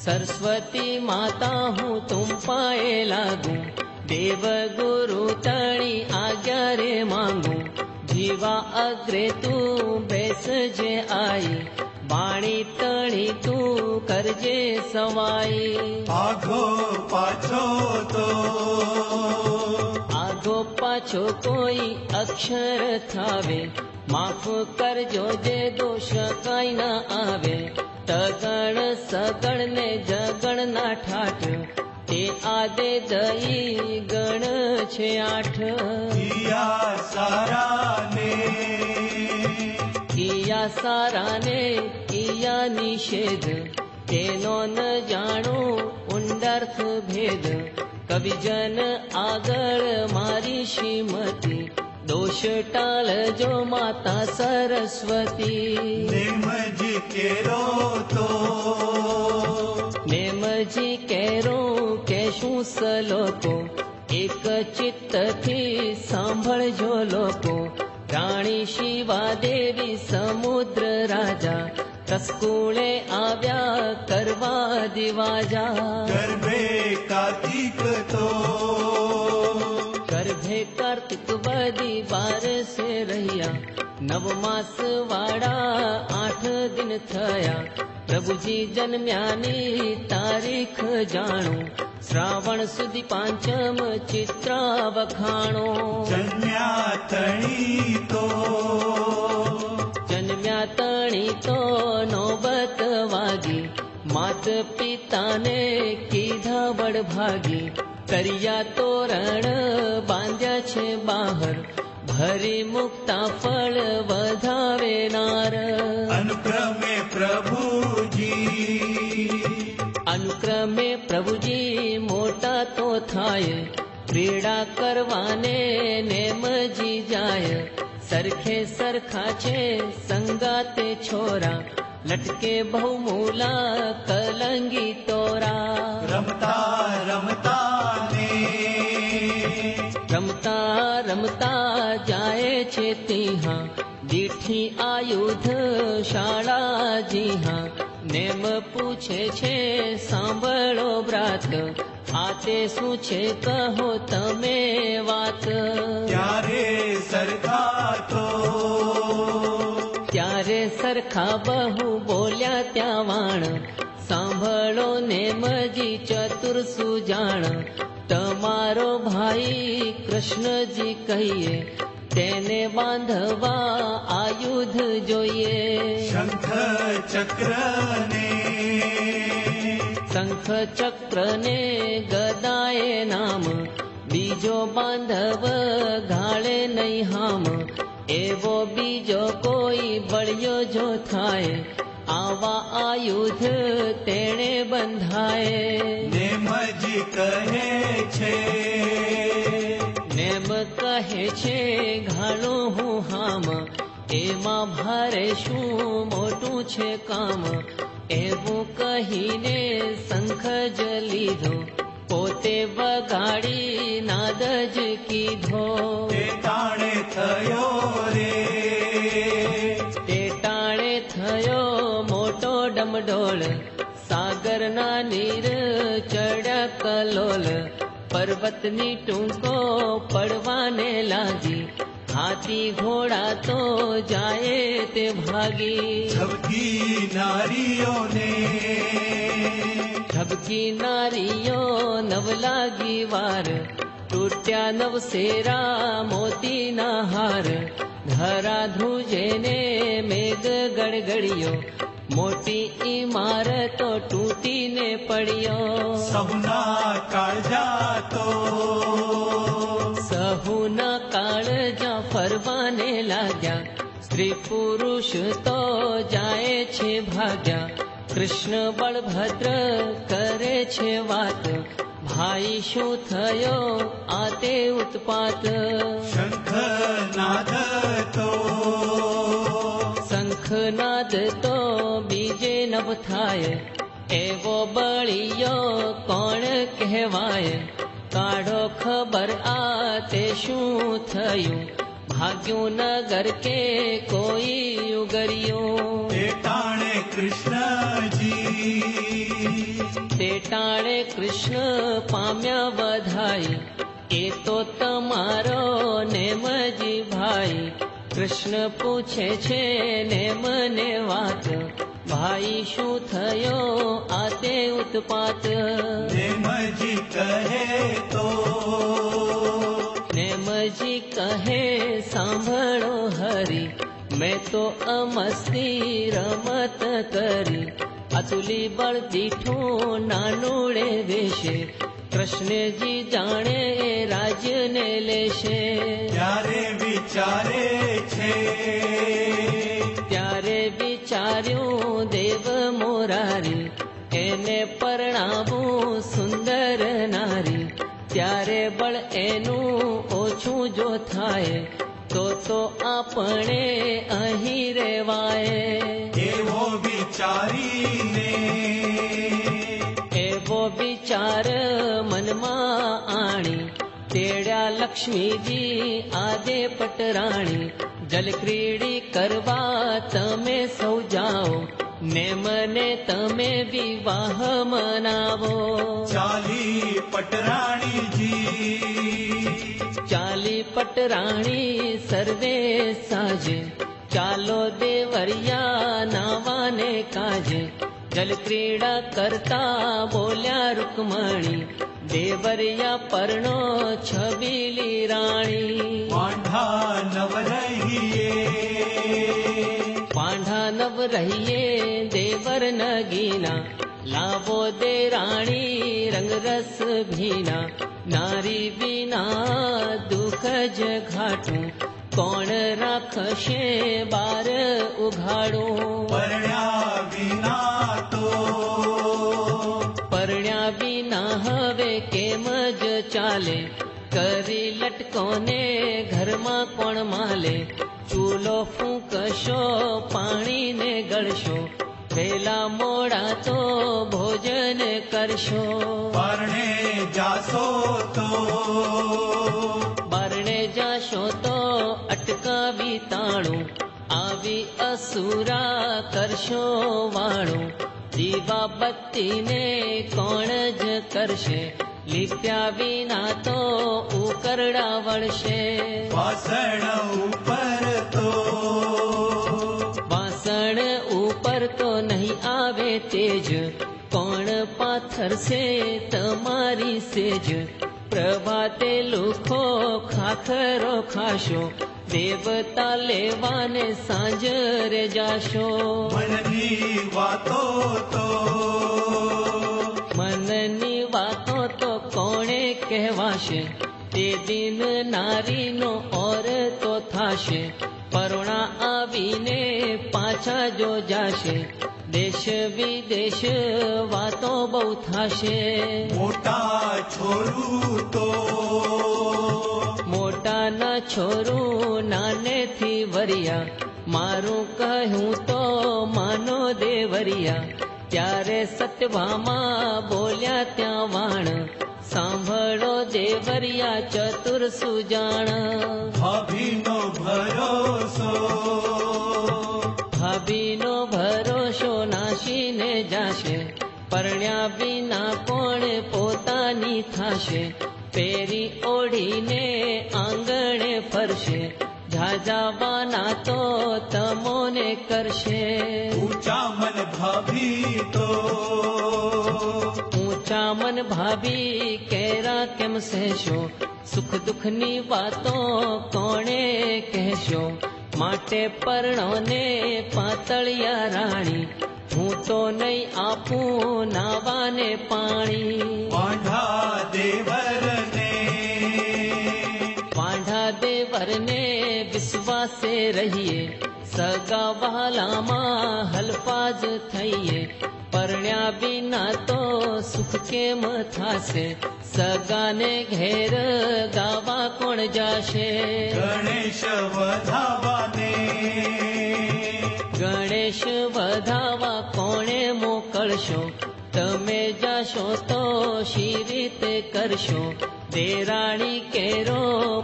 सरस्वती माता हूँ तुम पाए लागू, देव गुरु तणी आज्ञा रे मांगू। जीवा अग्रे तू बेस जे आई, बाणी तणी तू करजे सवाई। आगो पाछो तो आगो पाछो कोई अक्षर थावे, माफ करजो जे दोष काई न आवे। तगण सगण ने जगण ना ठाठ, ते आदे दई गण छे आठ। किया सारा ने किया सारा ने किया निषेध, तेनो न जाणो उंडर्थ भेद। कविजन आगळ मारी श्रीमती, दोष टाळजो माता सरस्वती। नेमजी केरो तो नेमजी केरो केशू सलोको, एक चित्त थी सांभळजो लोको। राणी शिवा देवी समुद्र राजा, तस्कुळे आव्या करवा दिवाजा। गर्भे कार्तिक तो गर्भे कार्तिक बदी बार से रहिया, नव मास वाड़ा 8 दिन थया। प्रभुजी जन्म्यानी तारीख जाणो, श्रावण सुदी पांचम चित्रा वखाणो। जन्म्या तणी तो जन्म्या तणी तो नौबत वागी, मात पिता ने कीधा बड़भागी। करिया तोरण बांध्या छे बाहर, भरी मुक्ता फल वधावे नार। अनुक्रमे प्रभुजी अनुक्रमे प्रभुजी मोटा तो थाय, क्रीड़ा करवाने नेमजी जाय। सरखे सरखा छे संगाते छोरा, लटके बहुमूला कलंगी तोरा। रमता रमता ने रमता रमता जाए छे तिहा, दीठी आयुध शाळा जीहा। नेम पूछे छे सांभळो ब्रात, आते શું છે કહો તમે વાત। ત્યારે સરખા તો ત્યારે સરખા બહુ બોલ્યા त्या વાણ, સાંભળો નેમજી ચતુર સુજાણ। તમારો ભાઈ કૃષ્ણજી કહીએ, તેને બાંધવા આયુધ જોઈએ। શંખ ચક્ર ને શંખ ચક્ર ને ગદાએ નામ, બીજો બાંધવ ઘાળે નહીં હામ। એવો બીજો કોઈ બળ્યો જો થાય, આવા આયુધ તેણે બંધાય। નેમજી કહે છે નેમ કહે છે ઘાણું હું હામ, એમાં ભારે શું મોટું છે કામ। એવું કહીને શંખ જ લીધો, પોતે વગાડી નાદ જ કીધો। તે તાણે થયો રે તે ટાણે થયો મોટો ડમડોળ, સાગરના નીર ચડ્યા કલોલ। પર્વતની ટૂંકો પડવાને લાગી, હાથી ઘોડા તો જાય તે ભાગી। ઝબકી નારીઓ ને ઝબકી નારીઓ નવ લાગી વાર, તૂટ્યા નવ સેરા મોતીના હાર। ધરા ધ્રુજે ને મેઘ ગડગડિયો, મોટી ઇમારતો તૂટીને પડ્યો। સહુના કાળજા તો સહુના કાળજા ફરવાને લાગ્યા, સ્ત્રી પુરુષ તો જાય છે ભાગ્યા। કૃષ્ણ બળભદ્ર કરે છે વાત, ભાઈ શું થયો આ તે ઉત્પાત। શંખનાદ તો શંખનાદ તો બીજે નવ થાય, એવો બળિયો કોણ કહેવાય। કાઢો ખબર આ તે શું થયું, ભાગ્યું નગર કે કોઈ ઉગર્યું। તે તાણે કૃષ્ણજી ટાણે કૃષ્ણ પામ્યા બધાઈ, એ તો તમારો નેમજી ભાઈ. કૃષ્ણ પૂછે છે ને મને વાત, ભાઈ શું થયો આ તે ઉત્પાત. નેમજી કહે તો નેમજી કહે સાંભળો હરી, મેં તો અમસ્તી રમત કરી. અતુલી બળ દીઠું નાનુડે વેશે, કૃષ્ણજી જાણે રાજ્યને લેશે. ત્યારે વિચારે છે ત્યારે વિચાર્યું દેવ મોરારી, એને પરણાવું સુંદર નારી. ત્યારે બળ એનું ઓછું જો થાય, તો આપણે અહીં રેવાય. એવો વિચારીને એવો વિચાર મનમાં આણી, તેડ્યા લક્ષ્મીજી આદે પટરાણી. જલક્રીડી કરવા તમે સૌ જાઓ, ને મને તમે વિવાહ મનાવો. ચાલી પટરાણીજી ચાલી પટરાણી સર્વે સાજે, ચાલો દેવરિયા નાવાને કાજે. જલક્રીડા કરતા બોલ્યા રૂકમણી, દેવરિયા પરણો છબીલી રાણી. પાંઢા નવ રહીએ પાંઢા નવ રહીએ દેવર નગીના, લાવો દે રાણી રંગરસ ભીના. નારી વિના દુઃખ જ ઘાટું, કોણ રાખશે બાર ઉઘાડું. પરણ્યા વિના તો પરણ્યા વિના હવે કેમ જ ચાલે, કરી લટકોને ઘરમાં કોણ માલે. ચૂલો ફૂંકશો પાણીને ગળશો, વેલા મોડા તો ભોજન કરશો. પરણે જાશો તો બારણે જાશો તો અટકાવી તાણું, આવી અસુરા કરશો વાળું. દીવા બત્તીને કોણ જ કરશે, લીપ્યા વિના તો ઉકરડા વળશે. વાસણ ઉપર તો વાસણ ઉપર તો નહીં આવે તેજ, કોણ પાથરશે તમારી સેજ. પ્રભાતે લુખો ખાખરો ખાશો, દેવતા લેવાને સાંજરે જાશો. મનની વાતો તો મનની વાતો તો કોણે કહેવાશે, તે દિન નારીનો ઓર તો થાશે. પરુણા આવીને પાછા જો જાશે, દેશ વિદેશ વાતો બહુ થાશે. મોટા છોરું તો મોટા ના છોરું નાનેથી વરિયા, મારું કહ્યું તો માનો દેવરિયા. ત્યારે સતભામાં બોલ્યા ત્યાં વાણ, સાંભળો દેવરિયા ચતુર સુજાણ. ભાભીનો ભરોસો ભાભીનો ભરોસો નાશીને જાશે, પરણ્યા વિના કોણ પોતાની થાશે. પેરી ઓઢીને આંગણે ફરશે, ઝાઝાવાના તો તમોને કરશે. ઊંચા મન ભાભી તો ઊંચા મન ભાભી કેરા કેમ સહેશો, સુખ દુઃખની વાતો કોણે કહેશો. માટે પરણોને પાતળિયા રાણી, હું તો નહીં આપું નાવાને પાણી. પાંઢા દેવરને પાંઢા દેવરને વિશ્વાસે રહીએ, સગા વહાલામાં હલફાજ થઈએ. પરણ્યા વિના તો સુખ કેમ થાશે, સગાને ઘેર ગાવા કોણ જાશે. ગણેશ વધાવાને ગણેશ વધાવા કોણે મોકલશો, તમે જાશો તો શી રીતે કરશો. દેરાણી કેરો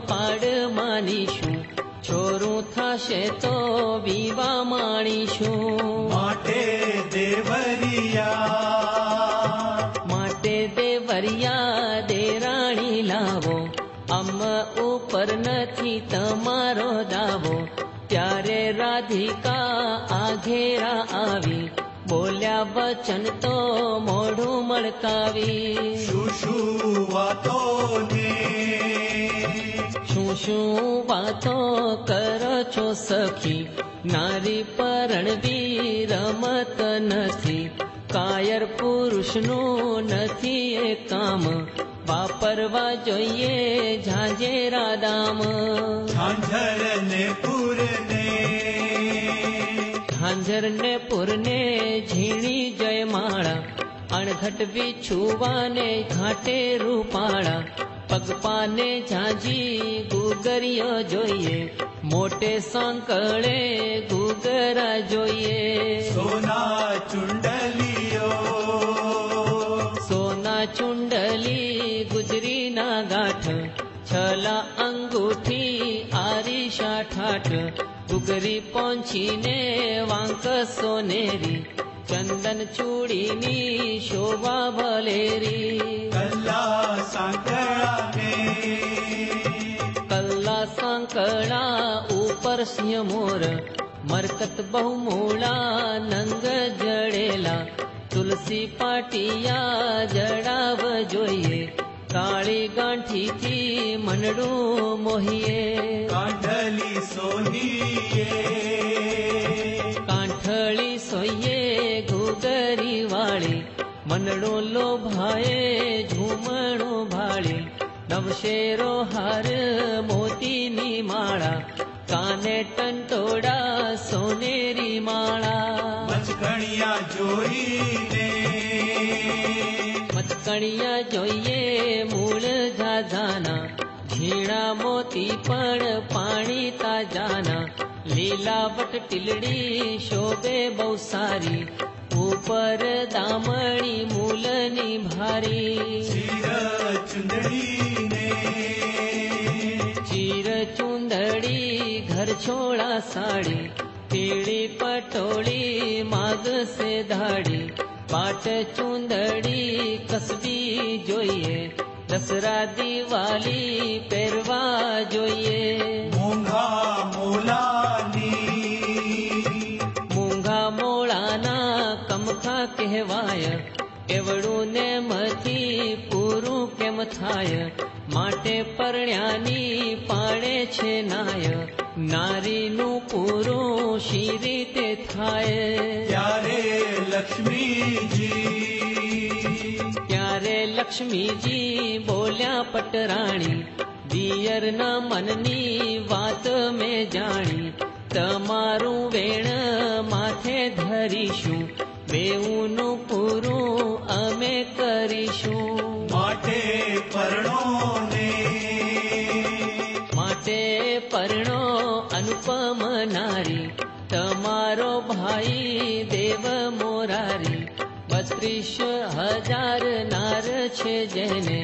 પાડ માનીશું, છોરું થશે તો વિવા માણીશું. માટે દેવરિયા માટે નથી તમારો દાવો. ત્યારે રાધિકા આઘેરા આવી, બોલ્યા વચન તો મોઢું મળકાવી. શું શું વાતો ને શું વાતો કરો છો સખી, નારી પરણવી રમત નથી. કાયર પુરુષનું નથી એ કામ, વાપરવા જોઈએ ઝાંઝેરા દામ. ઝાંઝર ને પૂરને ઝાંઝર ને પૂરને ઝીણી જયમાળા, અણઘટ વિછુવાને ઘાટે રૂપાળા. પગપાને ઝાંઝી ગુગરિયો જોઈએ, મોટે સાંકળે ગુગરા જોઈએ. સોના ચુંડલીઓ સોના ચુંડલી ગુજરીના ગાંઠ, છલા અંગૂઠી આરીશા ઠાઠ. ગુગરી પહોંચીને વાંક સોનેરી, ચંદન ચૂડીની શોભા ભલેરી. કલ્લા સાંકળાને કલ્લા સાંકળા ઉપર સિંહ મોર, મરકત બહુમૂળા નંગ જડેલા. તુલસી પાટિયા જડાવ જોઈએ, કાળી ગાંઠીથી મનડું મોહીએ. કાંઠલી સોનીએ કાંઠળી સોઈએ ઘૂગરી વાળી, મનડો લોભાએ ઝૂમણો ભાળી. નવશેરો હાર મોતીની માળા, કાને ટંટોડા સોનેરી માળા. મચકણિયા જોઈને મચકણિયા જોઈએ મૂળ ઝાઝાના, ઝીણા મોતી પણ પાણી તાજાના. લીલાવટ ટીલડી શોભે બહુ સારી, ઉપર દામણી મૂલની ભારી. ચીર ચુંદડીને ચીર ચુંદડી ઘર છોડા સાડી, પીળી પટોળી માગ સે ધાડી. પાટ ચુંદડી કસબી જોઈએ, દસરા દિવાળી પહેરવા જોઈએ. મોંઘા મોલાની મૂંગા મોળાના કમખા કહેવાય, એવડું ને મથી પૂરું કેમ થાય. માટે પરણ્યાની પાડે છે નાય, નારીનું પૂરું શી રીતે થાય. ત્યારે લક્ષ્મીજી ત્યારે લક્ષ્મીજી બોલ્યા પટરાણી, દિયરના મનની વાત મેં જાણી. તમારું વેણ માથે ધરીશું, બેઉનું પૂરું અમે કરીશું. માટે પરણોને માટે પરણો અનુપમ નારી, તમારો ભાઈ દેવ મોરારી. 32,000 નાર છે જેને,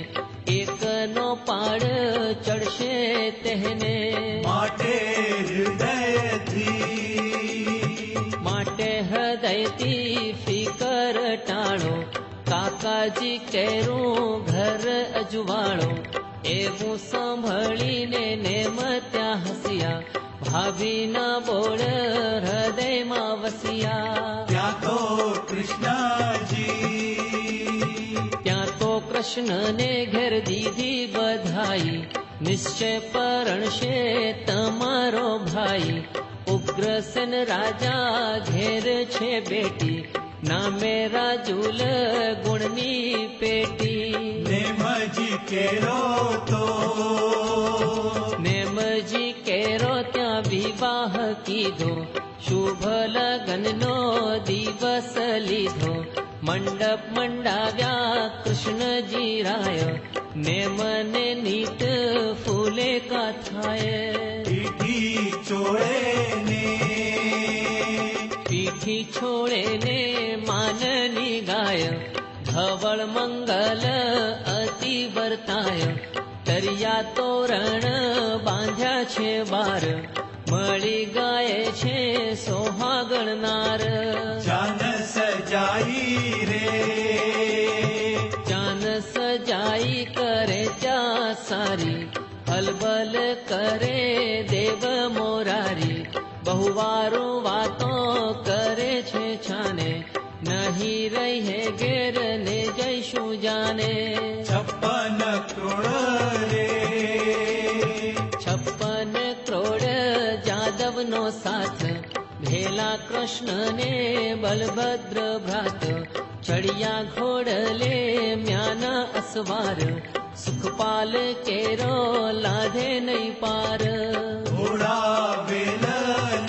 એકનો પાડ ચડશે તેને. માટે હૃદયથી માટે હૃદયથી ફિકર ટાળો, કાકાજી કેરું ઘર અજવાળો. એવું સાંભળીને નેમ ત્યાં હસ્યા, ભાભીના બોળ હૃદયમાં વસ્યા. ત્યાં તો કૃષ્ણજી ત્યાં તો કૃષ્ણને ઘેર દીધી બધાઈ, નિશ્ચય પરણશે તમારો ભાઈ. ઉગ્રસેન રાજા ઘેર છે બેટી, નામે રાજુલ ગુણની પેટી. નેમજી કેરો તો નેમજી કેરો ત્યાં વિવાહ કીધો, શુભ લગ્નનો દિવસ લીધો. મંડપ મંડાવ્યા કૃષ્ણજી રાય, નેમને નીત ફૂલે કાથાય. પીઠી ચોળે પીઠી છોડે ને માનની ગાય, ધવળ મંગલ અતિ વર્તાય. તરિયા તોરણ બાંધ્યા છે બાર, મળી ગાય છે સોહાગણનાર. જાન સજાઈ રે જાન સજાઈ કરે ચા સારી, બલબલ કરે દેવ મોરારી, બહુવારું વાતો કરે છે છાને, નહીં રહી હે ઘેર ને જઈશું જાને. 56 કરોડ રે, 56 કરોડ જાદવનો સાથ, ભેલા કૃષ્ણને બલભદ્ર ભ્રાત, ચડિયા ઘોડલે મ્યાના અસવાર, સુખપાલ કેરો લાધે નહીં પાર. ઘોડા વેલ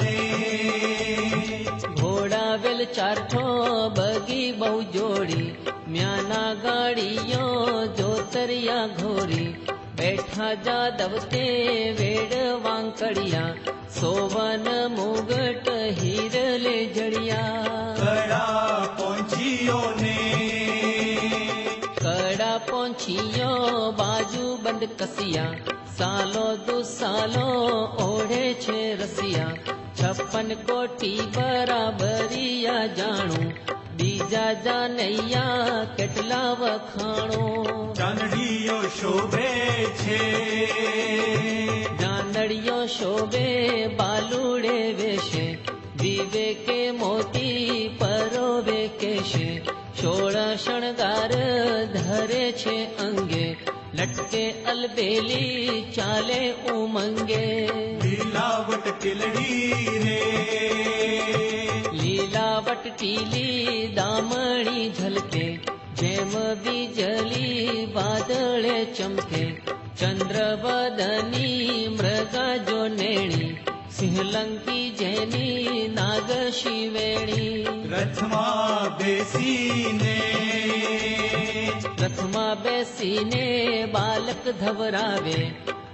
ને, ઘોડા વેલ ચારઠો બગી બહુ જોડી, મ્યાના ગાડીઓ જોતરિયા ઘોરી, બેઠા જાદવ તે વેડ વાંકડિયા, સોવન મુગટ હીરલે જડિયા. કડા પહોંચીઓ ને, કડા પહોંચીયો બાજુ બંધ કસિયા, સાલો દુસાલો ઓઢે છે રસિયા, 56 કોટી બરાબરિયા જાણું, બીજા જાનૈયા કેટલા વખાણો. ચાંદડીઓ શોભે છે, ચાંદડીઓ શોભે બાલુડે વેશે, વિવેકે મોતી પરોવે કેશે, 16 શણગાર ધરે છે અંગે, લટકે અલબેલી ચાલે ઉમંગે. લીલાવટ ટીલડી રે, લીલાવટ ટીલી દામણી ઝલકે, જેમ બીજલી વાદળે ચમકે, ચંદ્ર વદની મૃગા જો નેણી, સિંહલંકી જેની નાગ શિવેણી. રથમાં બેસીને, રથમાં બેસીને બાલક ધવરાવે,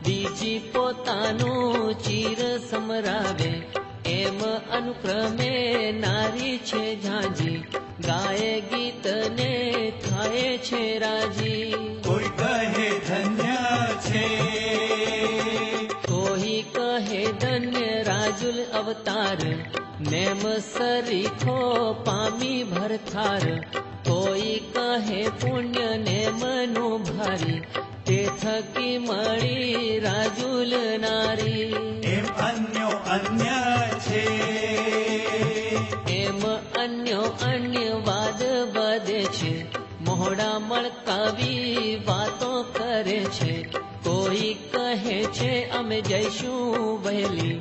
બીજી પોતાનું ચીર સમરાવે, એમ અનુક્રમે નારી છે ઝાંઝી, ગાય ગીત ને થાય છે રાજી. કોઈ કહે ધન્ય છે, કોઈ કહે ધન્ય રાજુલ અવતાર, નેમ સરીખો પામી ભરથાર, કોઈ કહે પુણ્ય નેમનું ભારી, તે થકી મળી રાજુલ નારી. એમ અન્યો અન્ય છે, એમ અન્યો અન્ય વાદ વધે છે, મોહડા મળકાવી વાતો કરે છે, કોઈ કહે છે અમે જઈશું વહેલી,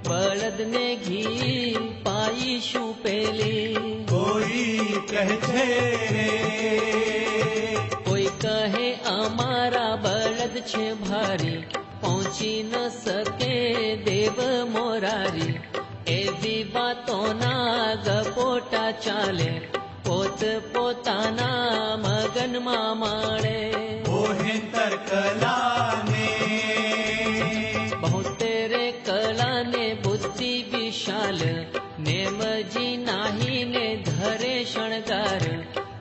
બળદને ઘી પાઈશું પેલી. કોઈ કહે છે રે, કોઈ કહે અમારા બળદ છે ભારી, પહોંચી ન શકે દેવ મોરારી, એવી વાતોના ગપોટા ચાલે, પોત પોતાના મગનમાં માણે. ઓહેન્તર કલાને, બહુતેરે કલાને બુદ્ધિ વિશાલ, નેમજી નાહીને ધરે શણગાર,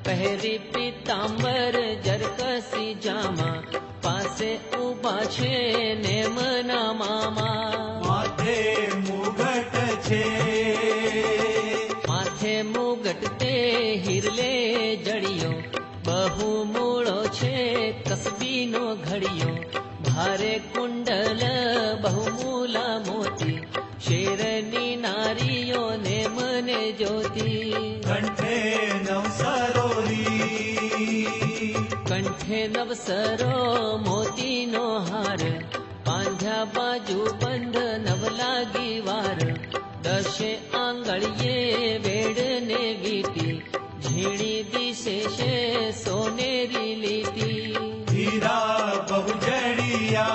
પહેરી પીતાંબર જરકસી જામા, પાસે ઉભા છે નેમના મામા. માથે મુગટ છે, માથે મુગટ તે હિરલે જડિયો, બહુ મૂળો છે કસબીનો ઘડિયો, ભારે કુંડલ બહુ મૂલા મોતી, શેરની નારીઓ ને મને જોતી. કંઠે નવસરોરી, કંઠે નવસરો મોતીનો હાર, પાંજા બાજુ બંધ નવલાગી વાર, 10 આંગળીએ વેડને વીટી, ઝીણી દિશે છે સોનેરી લીટી. હીરા બહુ જડિયા,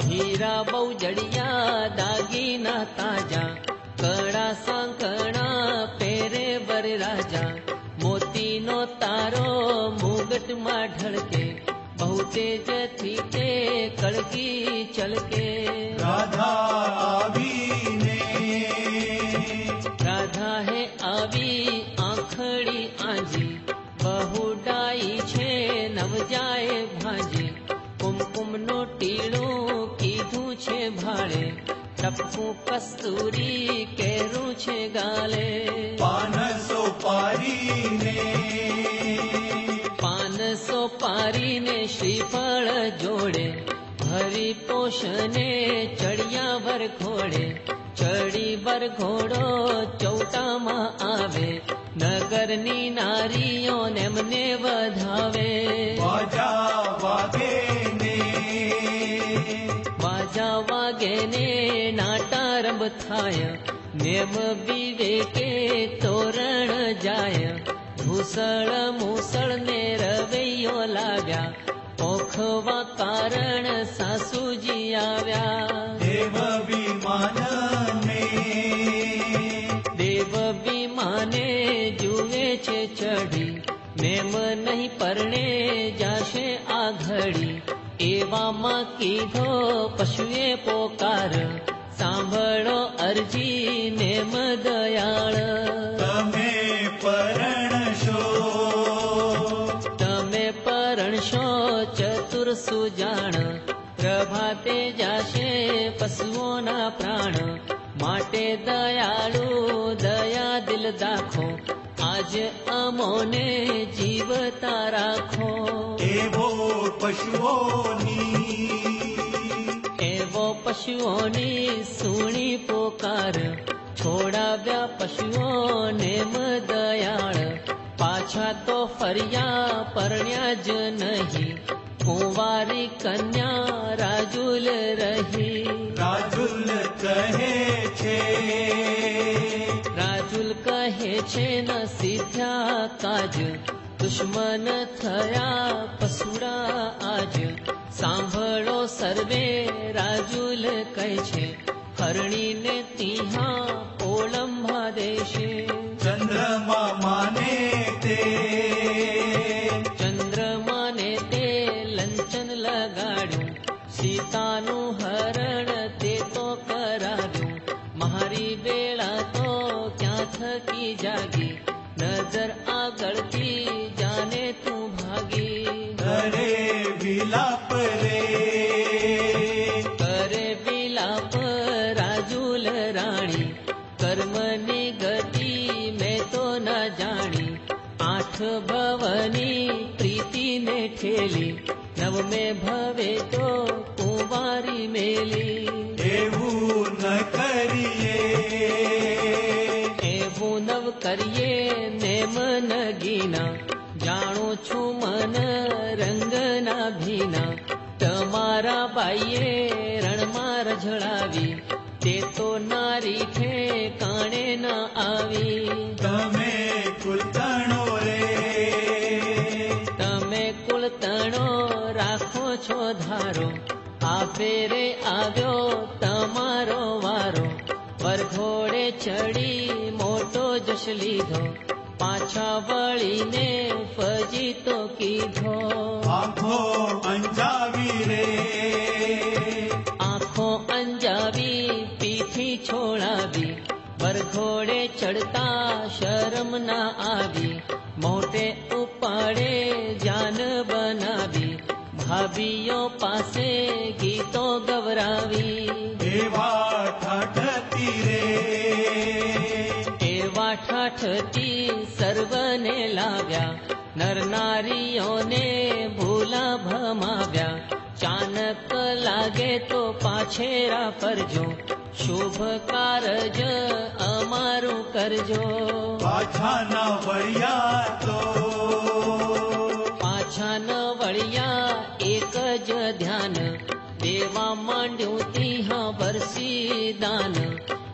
હીરા બહુ જડિયા દાગીના તાજા, કડા સાંકણા પહેરે વરરાજા, મોતીનો તારો મુગટમાં ઢળકે, બહુ તેજથી તે કળકી ચલકે. રાધા આવીને, રાધા હે આવી આંખડી આંજી, બહુ ડાઈ છે નવજાય ભાજી, કુમકુમનો ટીળું કીધું છે ભાળે, ટપકું કસ્તુરી કેરું છે ગાલે. પાન સોપારીને, પાન સોપારીને શ્રીફળ જોડે, હરિ પોષને ચડિયા વરઘોડે, ચડી વરઘોડો ચૌટામાં આવે, નગરની નારીઓને એમને વધાવે. બાજા વાગે ને બાજા વાગે ને નાટારંભ થાય, નેમ વિવેકે તોરણ જાય, ભૂસળ મૂસળ ને રવૈયો લાવ્યા, ઓખવા કારણ સાસુજી આવ્યા. દેવ વિમાન ને દેવ વિમાને જુએ છે ચડી, નેમ નહીં પરણે જાશે આ ઘડી. એવામાં કીધો પશુએ પોકાર, સાંભળો અરજી નેમ દયાળ. તમે પરણશો તમે પરણશો ચતુર સુજાણ, પ્રભાતે જાશે પશુઓના પ્રાણ. માટે દયાળુ દયા દિલ દાખો, આજ અમોને જીવતા રાખો. એવો પશુઓની એવો પશુઓની સુણી પોકાર, છોડાવ્યા પશુઓને દયાળ. પાછા તો ફર્યા પરણ્યા જ નહીં, કુંવારી કન્યા રાજુલ રહી. રાજુલ કહે છે રાજુલ કહે છે ન સીધ્યા કાજ, દુશ્મન થયા પસુડા આજ. સાંભળો સર્વે રાજુલ કહે છે, હરણીને તિહા ઓળંબા દેશે. ચંદ્રમા માને તે ચંદ્રમાને તે લંચન લગાડ્યું, સીતાનું હરણ તે તો કરાવ્યું. મારી વેળા તો ક્યાં થકી જાગી, નજર આગળથી જાને તું ભાગી. કરે વિલાપ રે કરે વિલાપ રાજુલ રાણી, કર્મની ગતિ મેં તો ન જાણી. આઠ ભવની પ્રીતિને ઠેલી, નવમે ભવે તો કુંવારી મેલી. એવું ન કરીએ એવું નવ કરીએ નેમ નગીના, જાણું છું મન રંગના ભીના. તમારા બાઈએ રણમાં રઝળાવી, તે તો નારી ઠેકાણે ન આવી. તમે કુલતણો રે તમે કુલતણો રાખો છો ધારો, આ ફેરે આવ્યો તમારો વારો. વરઘોડે ચડી મોટો જશ લીધો, પાછા વળીને ફજી તો કીધો. આંખો અંજાવી રે આંખો અંજાવી પીઠી છોડાવી, વરઘોડે ચડતા શરમ ના આવી. મોટે ઉપાડે જાન બનાવી, ભાભીઓ પાસે ગીતો ગવરાવી. એવા ઠાઠતી રે એવા ઠાઠતી સર્વને લાવ્યા, નર નારીઓને ભૂલા ભમાવ્યા. ચાનક લાગે તો પાછેરા ફરજો, શુભ કારજ અમારું કરજો. પાછા ના વળ્યા તો પાછા ન વળ્યા એક જ ધ્યાન, દેવા માંડ્યું તિહા વરસી દાન.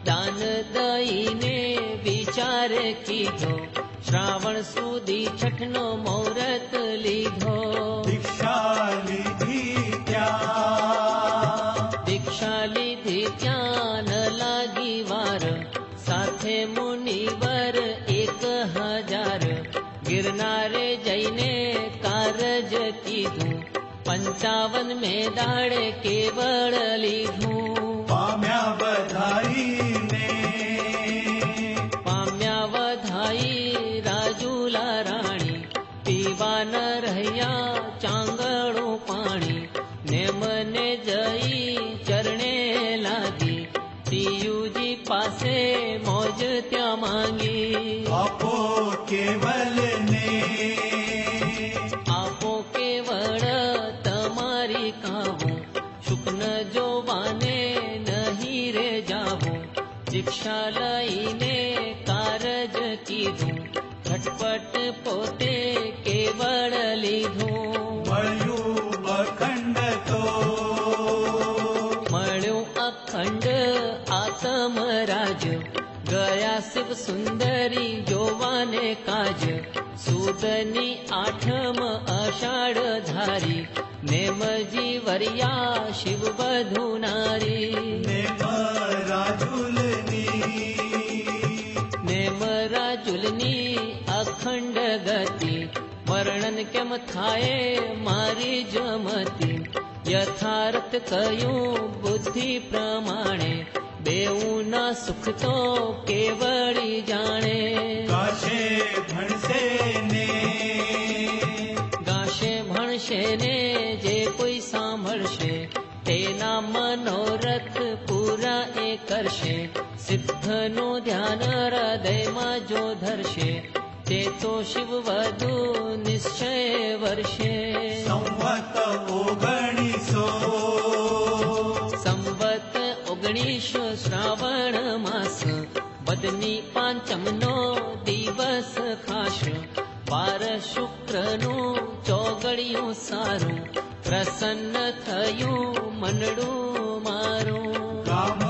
દાન દઈને વિચારે કીધો, શ્રાવણ સુધી છઠનો મુહૂર્ત લીધો. દીક્ષા લીધી ત્યાં દીક્ષા લીધી ત્યાં ન લાગી વાર, સાથે મુનિવર 1000. ગિરનારે જઈને કારજ કીધું, 55 મેં દાડે કેવળ લીધું. પામ્યા બધાઈને પામ્યા વધાઈ રાજુલા રાણી, પીવા ન રહ્યા ચાંગળું પાણી. ને મને જઈ ચરણે લાગી, પિયુજી પાસે મોજ ત્યાં માંગી. આપો કેવલને આપો કેવળ તમારી કાવું, સુખ દીક્ષા લઈને કારજ કીધું, ઝટપટ પોતે કેવળ લીધું. મળ્યું અખંડ તો મળ્યું અખંડ આત્મરાજ, ગયા શિવ સુંદરી જોવાને કાજ. સુદની આઠમ અષાઢ ધારી, નેમજી વર્યા શિવ વધુ નારી. નેમ રાજુલની નેમ રાજુલની અખંડ ગતિ, વર્ણન કેમ થાય મારી જમતી. યથાર્થ કયું બુદ્ધિ પ્રમાણે, બેઉના સુખ તો કેવળી જાણે. ગાશે ભણશે ને ગાશે ભણશે ને જે કોઈ સાંભળશે, તેના મનોરથ પૂરા એ કરશે. સિદ્ધનું ધ્યાન હૃદયમાં જો ધરશે, તે તો શિવ વધુ નિશ્ચય વર્ષે. સંવત 1900 સંવત 19 શ્રાવણ માસ, બદની પાંચમનો દિવસ ખાસ. વાર શુક્રનું ચોગડિયું સારું, પ્રસન્ન થયું મનડું મારું. ગામ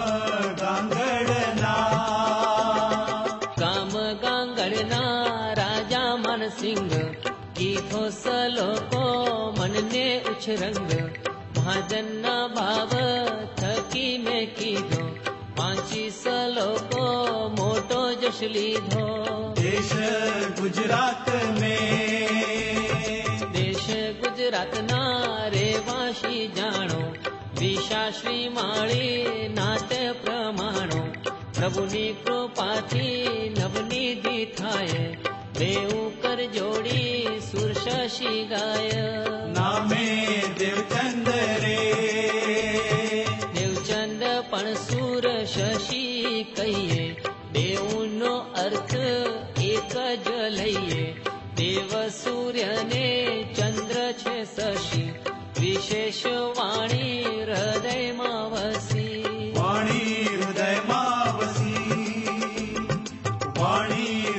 ગાંગડના રાજા માનસિંહ, કીધો સલોકો મનને ઉછરંગ. મહાજનના ભાવ થકી મેં કીધો, 5 સલોકો મોટો જશ લીધો. દેશ ગુજરાત મેં દેશ ગુજરાતના રેવાસી જાણો, વિશાશ્રી માળી નાટ્ય પ્રમાણો. પ્રભુની કૃપાથી નવનિધિ થાય, બેઉ કર જોડી સુર શશી ગાય. નામે દેવચંદ રે દેવચંદ પણ સુર શશી કહીએ, બેઉનો અર્થ એક જ લઈએ. દેવ સૂર્યને ચંદ્ર છે શશી, વિશેષ વાણી હૃદયમાં વસી. વાણી હૃદયમાં વસી વાણી